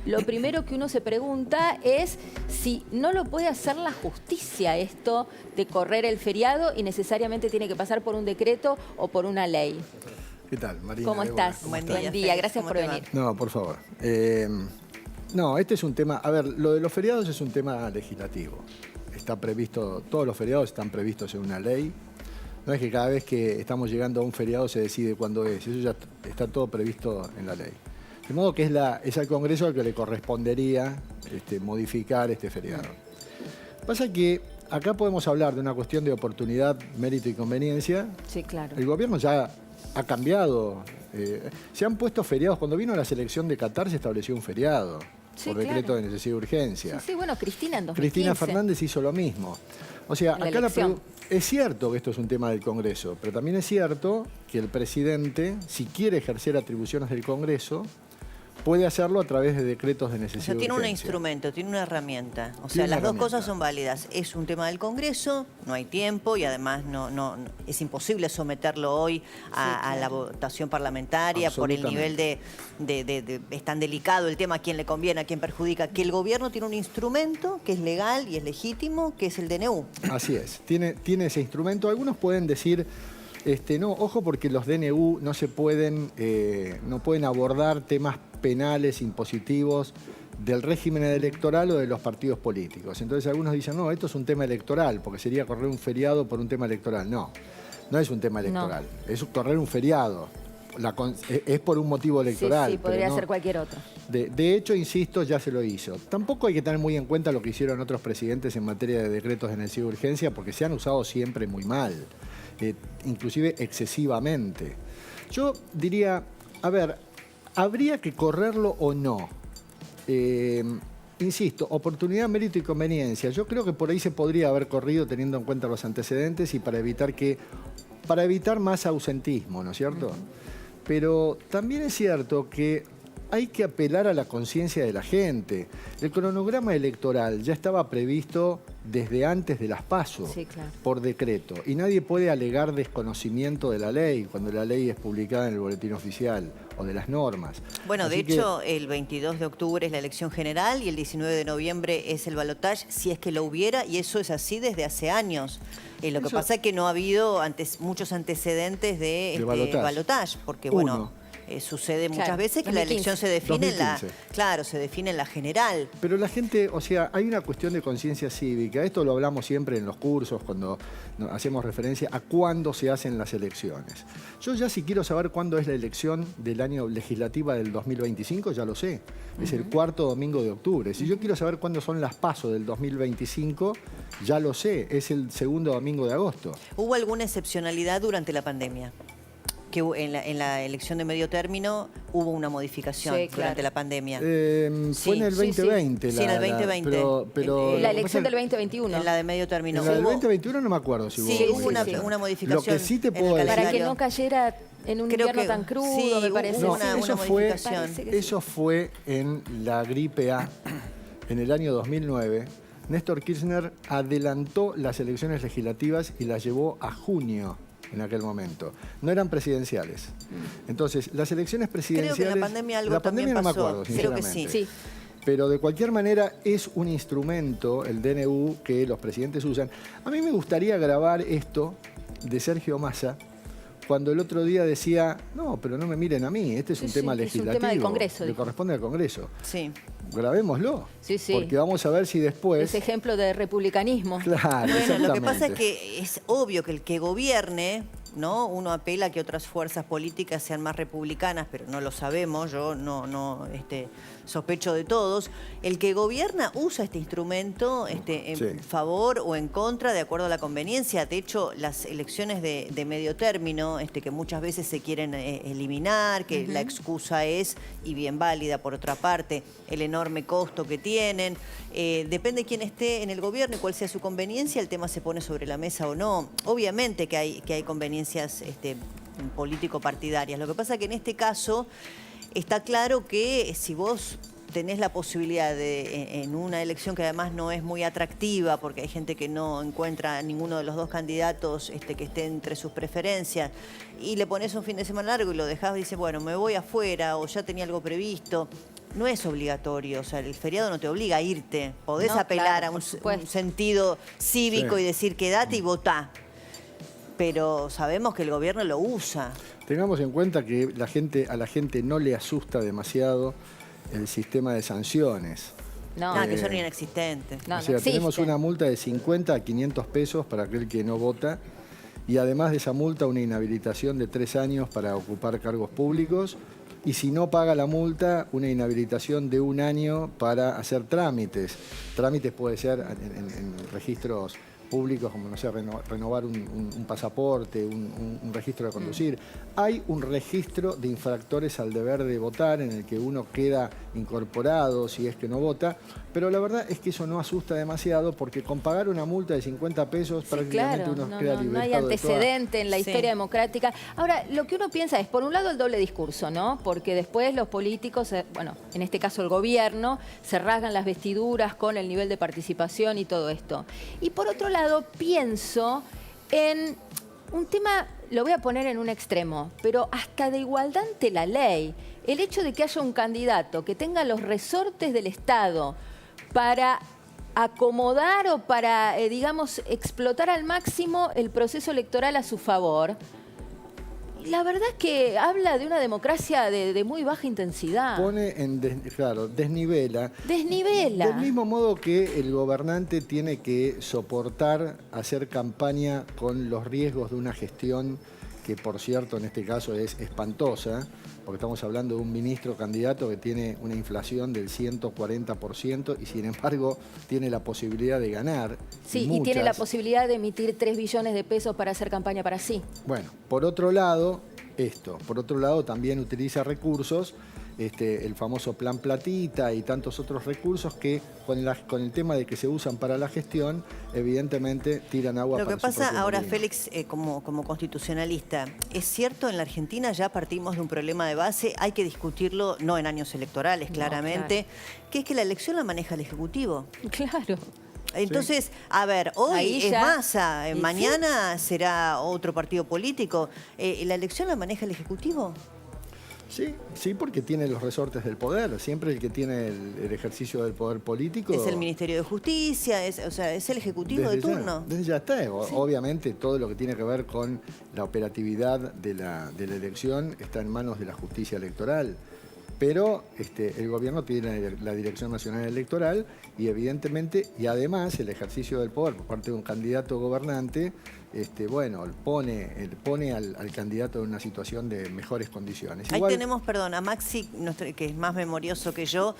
lo primero que uno se pregunta es si no lo puede hacer la justicia esto de correr el feriado y necesariamente tiene que pasar por un decreto o por una ley. ¿Qué tal, Marina? ¿Cómo estás? Buen Buen día, gracias por venir. No, por favor. No, este es un tema... A ver, lo de los feriados es un tema legislativo. Está previsto, todos los feriados están previstos en una ley. No es que cada vez que estamos llegando a un feriado se decide cuándo es. Eso ya está todo previsto en la ley. De modo que es al Congreso al que le correspondería modificar este feriado. Pasa que acá podemos hablar de una cuestión de oportunidad, mérito y conveniencia. Sí, claro. El gobierno ya ha cambiado. Se han puesto feriados. Cuando vino la selección de Qatar se estableció un feriado. Sí, por decreto claro. de necesidad y urgencia. Sí, bueno, Cristina en 2015. Cristina Fernández hizo lo mismo. O sea, La acá elección. es cierto que esto es un tema del Congreso, pero también es cierto que el presidente, si quiere ejercer atribuciones del Congreso, puede hacerlo a través de decretos de O necesidad sea, y tiene un urgencia. instrumento, tiene una herramienta. O Tiene sea, una las dos herramienta. cosas son válidas. Es un tema del Congreso, no hay tiempo y además es imposible someterlo hoy a la votación parlamentaria por el nivel es tan delicado el tema, a quién le conviene, a quién perjudica, que el gobierno tiene un instrumento que es legal y es legítimo, que es el DNU. Así es, tiene ese instrumento. Algunos pueden decir, no, ojo porque los DNU no pueden abordar temas penales, impositivos del régimen electoral o de los partidos políticos. Entonces algunos dicen, no, esto es un tema electoral, porque sería correr un feriado por un tema electoral. No, no es un tema electoral, es correr un feriado. Es por un motivo electoral. Sí, podría pero no, ser cualquier otro. De hecho, insisto, ya se lo hizo. Tampoco hay que tener muy en cuenta lo que hicieron otros presidentes en materia de decretos de necesidad y urgencia, porque se han usado siempre muy mal, inclusive excesivamente. Yo diría, a ver, ¿habría que correrlo o no? Insisto, oportunidad, mérito y conveniencia. Yo creo que por ahí se podría haber corrido teniendo en cuenta los antecedentes y para evitar más ausentismo, ¿no es cierto? Pero también es cierto que hay que apelar a la conciencia de la gente. El cronograma electoral ya estaba previsto desde antes de las PASO, Sí, claro. por decreto. Y nadie puede alegar desconocimiento de la ley cuando la ley es publicada en el boletín oficial o de las normas. Bueno, Así de hecho, el 22 de octubre es la elección general y el 19 de noviembre es el balotaje, si es que lo hubiera, y eso es así desde hace años. Lo que pasa es que no ha habido muchos antecedentes de balotaje, porque bueno, sucede muchas veces que 2015. la elección se define 2015. se define en la general. Pero la gente, o sea, hay una cuestión de conciencia cívica. Esto lo hablamos siempre en los cursos, cuando hacemos referencia a cuándo se hacen las elecciones. Yo ya si quiero saber cuándo es la elección del año legislativa del 2025, ya lo sé. Es el cuarto domingo de octubre. Si yo quiero saber cuándo son las PASO del 2025, ya lo sé. Es el segundo domingo de agosto. ¿Hubo alguna excepcionalidad durante la pandemia? Que en la elección de medio término hubo una modificación durante la pandemia. Fue en el 2020. Sí, en el 2020. Pero la elección del 2021. En la de medio término. En la del 2021 no me acuerdo si hubo. Sí, hubo una modificación. Lo que sí te puedo decir... Para que no cayera en un invierno tan crudo, me parece. Hubo No, una modificación. Eso fue en la gripe A, en el año 2009. Néstor Kirchner adelantó las elecciones legislativas y las llevó a junio en aquel momento. No eran presidenciales. Entonces, las elecciones presidenciales... Creo que en la pandemia algo también también no pasó. me acuerdo, Creo que sinceramente. sí. Pero de cualquier manera es un instrumento, el DNU, que los presidentes usan. A mí me gustaría grabar esto de Sergio Massa, cuando el otro día decía, no, pero no me miren a mí, este es un tema legislativo. Es un tema del Congreso. Le corresponde al Congreso. Sí. Grabémoslo. Sí. Porque vamos a ver si después... Ese ejemplo de republicanismo. Claro, Bueno, lo que pasa es exactamente. que es obvio que el que gobierne, ¿no? Uno apela a que otras fuerzas políticas sean más republicanas, pero no lo sabemos, yo no sospecho de todos. El que gobierna usa este instrumento en favor o en contra, de acuerdo a la conveniencia. De hecho, las elecciones de medio término, que muchas veces se quieren eliminar, que la excusa es, y bien válida por otra parte, el enorme costo que tienen. Depende de quién esté en el gobierno y cuál sea su conveniencia, el tema se pone sobre la mesa o no. Obviamente que hay conveniencias político-partidarias. Lo que pasa es que en este caso está claro que si vos tenés la posibilidad de, en una elección que además no es muy atractiva, porque hay gente que no encuentra a ninguno de los dos candidatos que esté entre sus preferencias, y le pones un fin de semana largo y lo dejás y dices, bueno, me voy afuera o ya tenía algo previsto, no es obligatorio. O sea, el feriado no te obliga a irte. Podés No, apelar claro, a por un supuesto. sentido cívico Sí. y decir quedate y votá. Pero sabemos que el gobierno lo usa. Tengamos en cuenta que a la gente no le asusta demasiado el sistema de sanciones. No, Que son inexistentes. No, O sea, no tenemos existe. una multa de 50 a 500 pesos para aquel que no vota y además de esa multa una inhabilitación de 3 años para ocupar cargos públicos y si no paga la multa una inhabilitación de 1 año para hacer trámites. Trámites puede ser en registros públicos como, no sé, renovar un pasaporte, un registro de conducir. Hay un registro de infractores al deber de votar en el que uno queda incorporado si es que no vota, pero la verdad es que eso no asusta demasiado porque con pagar una multa de 50 pesos Sí, prácticamente claro, uno queda no hay liberado de toda... antecedente en la Sí. historia democrática. Ahora, lo que uno piensa es, por un lado, el doble discurso, ¿no? Porque después los políticos, bueno, en este caso el gobierno, se rasgan las vestiduras con el nivel de participación y todo esto. Y por otro lado, pienso en un tema, lo voy a poner en un extremo, pero hasta de igualdad ante la ley. El hecho de que haya un candidato que tenga los resortes del Estado para acomodar o para, digamos, explotar al máximo el proceso electoral a su favor, la verdad es que habla de una democracia de muy baja intensidad. Pone claro, desnivela. Desnivela. Del mismo modo que el gobernante tiene que soportar hacer campaña con los riesgos de una gestión que, por cierto, en este caso es espantosa, porque estamos hablando de un ministro candidato que tiene una inflación del 140% y, sin embargo, tiene la posibilidad de ganar. Sí, y tiene la posibilidad de emitir 3 billones de pesos para hacer campaña para sí. Bueno, por otro lado, por otro lado también utiliza recursos, el famoso Plan Platita y tantos otros recursos que con el tema de que se usan para la gestión, evidentemente tiran agua Lo para que su pasa propio ahora, molino. Félix, como constitucionalista, es cierto, en la Argentina ya partimos de un problema de base, hay que discutirlo, no en años electorales, No, claramente, que es que la elección la maneja el Ejecutivo. Claro. Entonces, a ver, hoy Ahí es ya- Massa, y mañana será otro partido político. ¿La elección la maneja el Ejecutivo? Sí, porque tiene los resortes del poder. Siempre el que tiene el ejercicio del poder político... Es el Ministerio de Justicia, es el Ejecutivo de turno. Desde ya está. Obviamente todo lo que tiene que ver con la operatividad de la elección está en manos de la justicia electoral. Pero el gobierno tiene la Dirección Nacional Electoral y evidentemente, y además el ejercicio del poder por parte de un candidato gobernante, pone al candidato en una situación de mejores condiciones. Ahí Igual, tenemos, perdón, a Maxi, que es más memorioso que yo.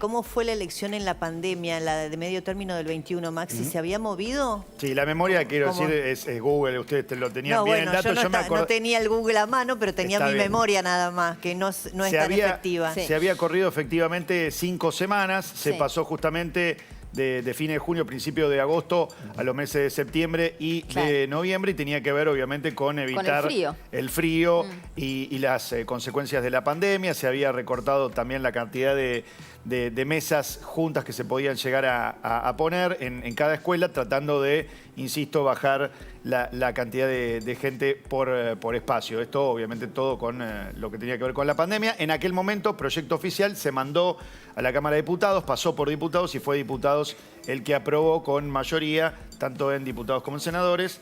¿Cómo fue la elección en la pandemia, la de medio término del 21, Maxi? ¿Se había movido? Sí, la memoria, quiero ¿Cómo? decir, es Google. Ustedes lo tenían No, bien bueno, el dato. yo no, me acordé. no tenía el Google a mano, pero tenía Está mi bien. memoria nada más, que no es tan efectiva. Sí. Se había corrido efectivamente 5 semanas. Se Sí. pasó justamente de fines de junio, principio de agosto, a los meses de septiembre y Claro. de noviembre, y tenía que ver obviamente con evitar el frío y las consecuencias de la pandemia. Se había recortado también la cantidad de mesas juntas que se podían llegar a poner en cada escuela, tratando de, insisto, bajar la cantidad de gente por espacio. Esto obviamente todo con lo que tenía que ver con la pandemia. En aquel momento, proyecto oficial se mandó a la Cámara de Diputados, pasó por diputados y fue diputados el que aprobó con mayoría, tanto en diputados como en senadores,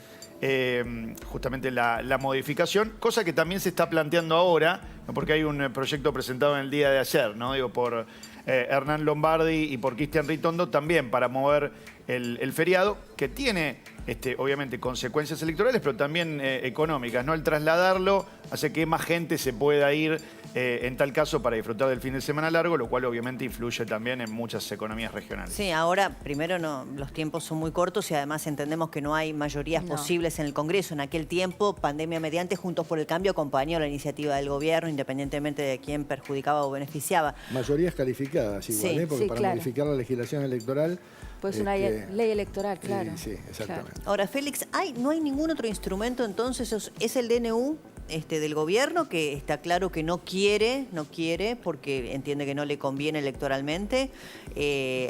justamente la modificación, cosa que también se está planteando ahora, ¿no? Porque hay un proyecto presentado en el día de ayer, ¿no? Digo, por Hernán Lombardi y por Cristian Ritondo, también para mover el feriado, que tiene obviamente consecuencias electorales, pero también económicas, ¿no? El trasladarlo hace que más gente se pueda ir en tal caso para disfrutar del fin de semana largo, lo cual obviamente influye también en muchas economías regionales. Sí, ahora primero los tiempos son muy cortos y además entendemos que no hay mayorías posibles en el Congreso. En aquel tiempo, pandemia mediante, Juntos por el Cambio acompañó la iniciativa del gobierno, independientemente de quién perjudicaba o beneficiaba. mayorías calificadas igual, Sí, porque sí, para claro. modificar la legislación electoral... Pues una ley electoral, claro. Sí, exactamente. Ahora, Félix, ¿no hay ningún otro instrumento entonces? ¿Es el DNU del gobierno, que está claro que no quiere, porque entiende que no le conviene electoralmente,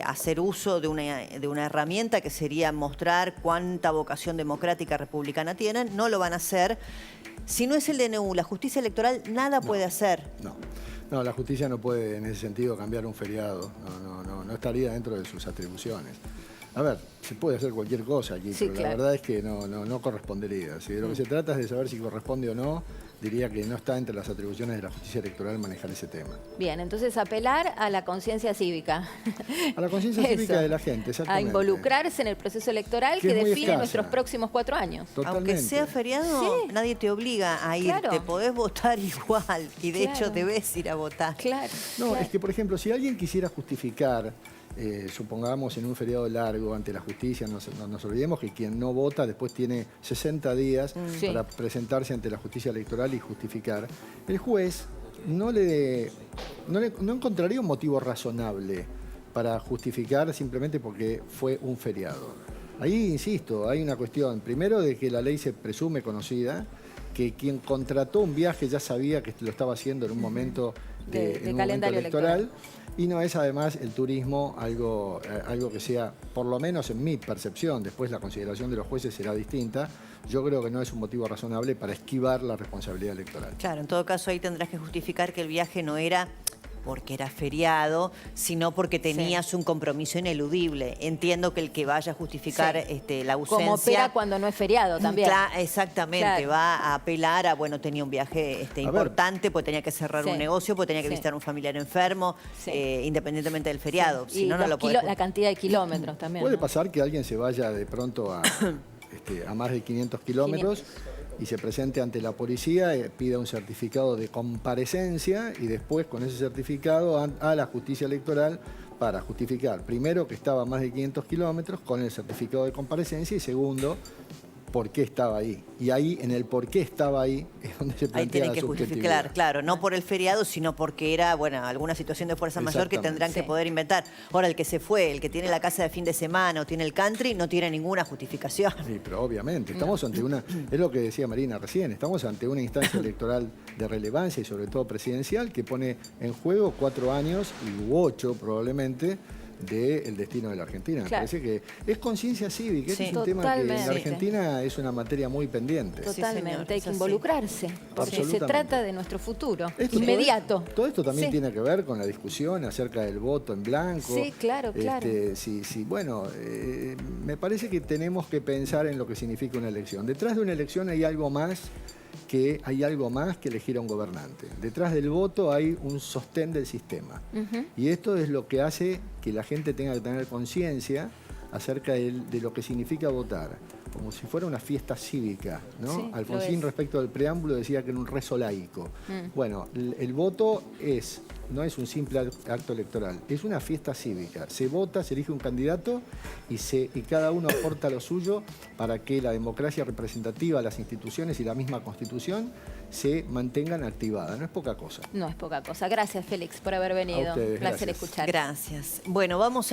hacer uso de una herramienta que sería mostrar cuánta vocación democrática republicana tienen? No lo van a hacer. Si no es el DNU, la justicia electoral nada puede hacer. No. No, la justicia no puede en ese sentido cambiar un feriado. No estaría dentro de sus atribuciones. A ver, se puede hacer cualquier cosa aquí, sí, pero claro. la verdad es que no correspondería. Si de lo que se trata es de saber si corresponde o no, diría que no está entre las atribuciones de la justicia electoral manejar ese tema. Bien, entonces apelar a la conciencia cívica. A la conciencia cívica de la gente, exactamente. A involucrarse en el proceso electoral que define escasa. Nuestros próximos 4 años. Totalmente. Aunque sea feriado, sí. Nadie te obliga a irte. Claro. Podés votar igual y de Claro. hecho debes ir a votar. Claro. No, claro. es que, por ejemplo, si alguien quisiera justificar, supongamos en un feriado largo ante la justicia, nos olvidemos que quien no vota después tiene 60 días Sí. para presentarse ante la justicia electoral y justificar. El juez no encontraría un motivo razonable para justificar simplemente porque fue un feriado. Ahí, insisto, hay una cuestión, primero de que la ley se presume conocida, que quien contrató un viaje ya sabía que lo estaba haciendo en un momento de en un calendario momento electoral. Y no es además el turismo algo que sea, por lo menos en mi percepción, después la consideración de los jueces será distinta, yo creo que no es un motivo razonable para esquivar la responsabilidad electoral. Claro, en todo caso ahí tendrás que justificar que el viaje no era porque era feriado, sino porque tenías un compromiso ineludible. Entiendo que el que vaya a justificar la ausencia... Como opera cuando no es feriado también. Exactamente, Claro. va a apelar a, bueno, tenía un viaje importante, pues tenía que cerrar un negocio, pues tenía que visitar a un familiar enfermo, independientemente del feriado. Sí. Si no, no lo podés... La cantidad de kilómetros también. Puede ¿no? pasar que alguien se vaya de pronto a más de 500 kilómetros y se presente ante la policía, pida un certificado de comparecencia y después con ese certificado a la justicia electoral para justificar, primero, que estaba a más de 500 kilómetros con el certificado de comparecencia y segundo, por qué estaba ahí. Y ahí, en el por qué estaba ahí, es donde se plantea ahí tienen la que subjetividad. justificar, claro, no por el feriado, sino porque era, bueno, alguna situación de fuerza mayor que tendrán que poder inventar. Ahora, el que se fue, el que tiene la casa de fin de semana o tiene el country, no tiene ninguna justificación. Sí, pero obviamente, estamos ante una, es lo que decía Marina recién, estamos ante una instancia electoral de relevancia y sobre todo presidencial que pone en juego 4 años y 8 probablemente del destino de la Argentina. Claro. Me parece que es conciencia cívica, este es un tema que en la Argentina es una materia muy pendiente. Totalmente, hay que involucrarse, porque se trata de nuestro futuro, inmediato. Todo esto también tiene que ver con la discusión acerca del voto en blanco. Sí, claro, claro. Bueno, me parece que tenemos que pensar en lo que significa una elección. Detrás de una elección hay algo más que elegir a un gobernante. Detrás del voto hay un sostén del sistema. Y esto es lo que hace que la gente tenga que tener conciencia acerca de lo que significa votar, como si fuera una fiesta cívica, ¿no? Sí, Alfonsín, respecto del preámbulo, decía que era un rezo laico. Bueno, el voto no es un simple acto electoral, es una fiesta cívica. Se vota, se elige un candidato y cada uno aporta lo suyo para que la democracia representativa, las instituciones y la misma Constitución se mantengan activadas. No es poca cosa. No es poca cosa. Gracias, Félix, por haber venido. A ustedes, Un placer gracias. escuchar. Gracias. Bueno, vamos a...